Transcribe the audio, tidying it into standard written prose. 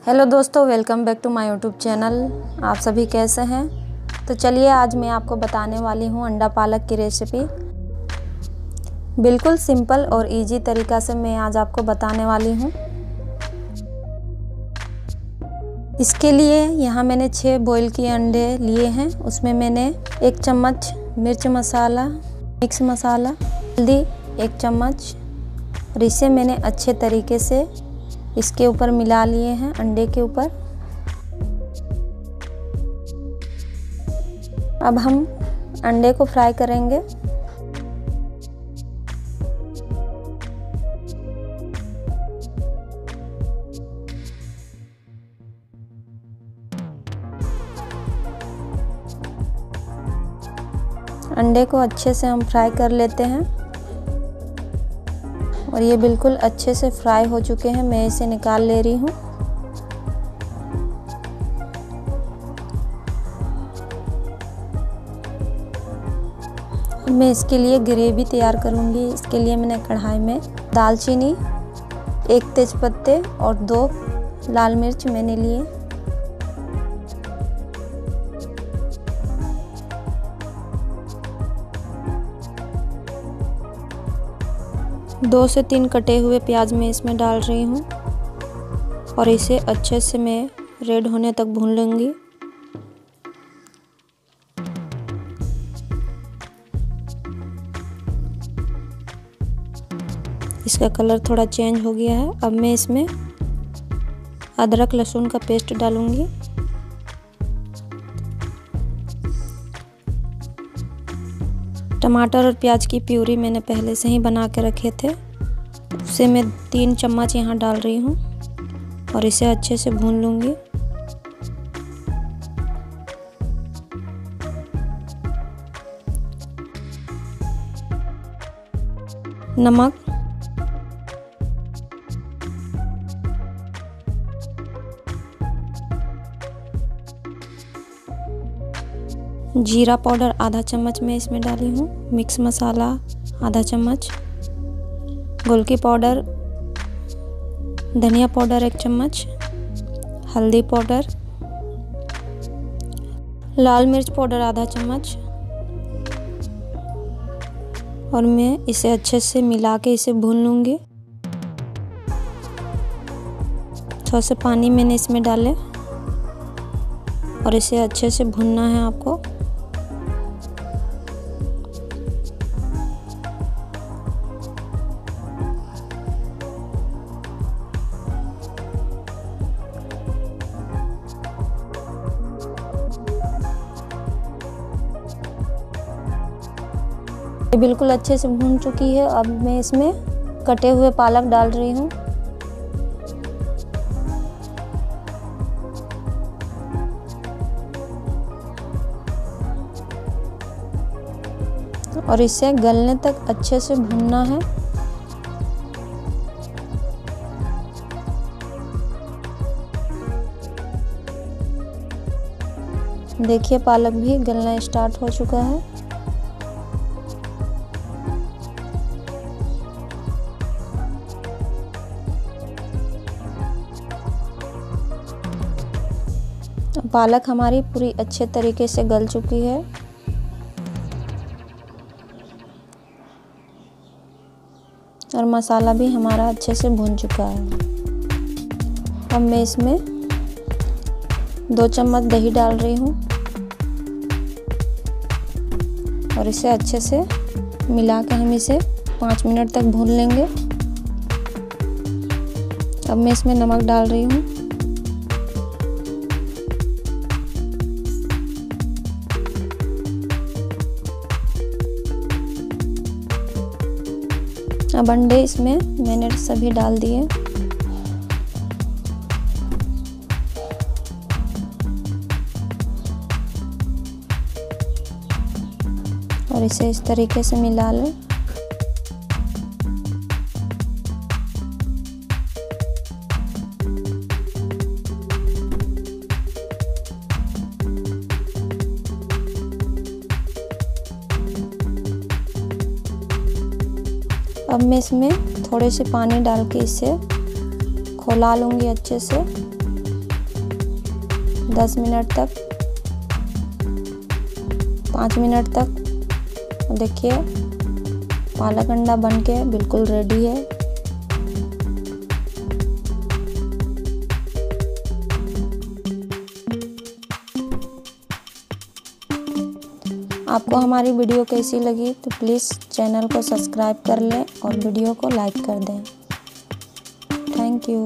Hello दोस्तों, welcome back to my YouTube channel. आप सभी कैसे हैं? तो चलिए आज मैं आपको बताने वाली हूँ अंडा पालक की रेसिपी। बिल्कुल सिंपल और इजी तरीका से मैं आज आपको बताने वाली हूँ। इसके लिए यहाँ मैंने 6 बॉईल किए अंडे लिए हैं। उसमें मैंने 1 चम्मच मिर्च मसाला, मिक्स मसाला, हल्दी 1 चम्मच, और इसे मैंने अच्छे तरीके से इसके ऊपर मिला लिए हैं, अंडे के ऊपर। अब हम अंडे को फ्राई करेंगे। अंडे को अच्छे से हम फ्राई कर लेते हैं और ये बिल्कुल अच्छे से फ्राई हो चुके हैं। मैं इसे निकाल ले रही हूँ। मैं इसके लिए ग्रेवी तैयार करूँगी। इसके लिए मैंने कढ़ाई में दालचीनी, 1 तेजपत्ते और 2 लाल मिर्च मैंने लिए। दो से 3 कटे हुए प्याज मैं इसमें डाल रही हूँ और इसे अच्छे से मैं रेड होने तक भून लूँगी। इसका कलर थोड़ा चेंज हो गया है। अब मैं इसमें अदरक लहसुन का पेस्ट डालूँगी। टमाटर और प्याज की प्यूरी मैंने पहले से ही बना के रखे थे, उसे मैं 3 चम्मच यहाँ डाल रही हूँ और इसे अच्छे से भून लूँगी। नमक, जीरा पाउडर आधा चम्मच मैं इसमें डाली हूँ, मिक्स मसाला आधा चम्मच, गोलकी पाउडर, धनिया पाउडर 1 चम्मच, हल्दी पाउडर, लाल मिर्च पाउडर आधा चम्मच, और मैं इसे अच्छे से मिला के इसे भून लूँगी। थोड़ा सा पानी मैंने इसमें डाले और इसे अच्छे से भूनना है आपको। बिल्कुल अच्छे से भून चुकी है। अब मैं इसमें कटे हुए पालक डाल रही हूँ और इसे गलने तक अच्छे से भूनना है। देखिए पालक भी गलना स्टार्ट हो चुका है। पालक हमारी पूरी अच्छे तरीके से गल चुकी है। और मसाला भी हमारा अच्छे से भुन चुका है। अब मैं इसमें 2 चम्मच दही डाल रही हूँ और इसे अच्छे से मिला के हम इसे 5 मिनट तक भून लेंगे। अब मैं इसमें नमक डाल रही हूँ। अब अंडे इसमें मैंने सभी डाल दिए। और इसे इस तरीके से मिला लें। अब मैं इसमें थोड़े से पानी डाल के इसे खौला लूँगी अच्छे से। 10 मिनट तक, 5 मिनट तक। देखिए पालक अंडा बनके बिल्कुल रेडी है। आपको हमारी वीडियो कैसी लगी तो प्लीज़ चैनल को सब्सक्राइब कर लें और वीडियो को लाइक कर दें। Thank you.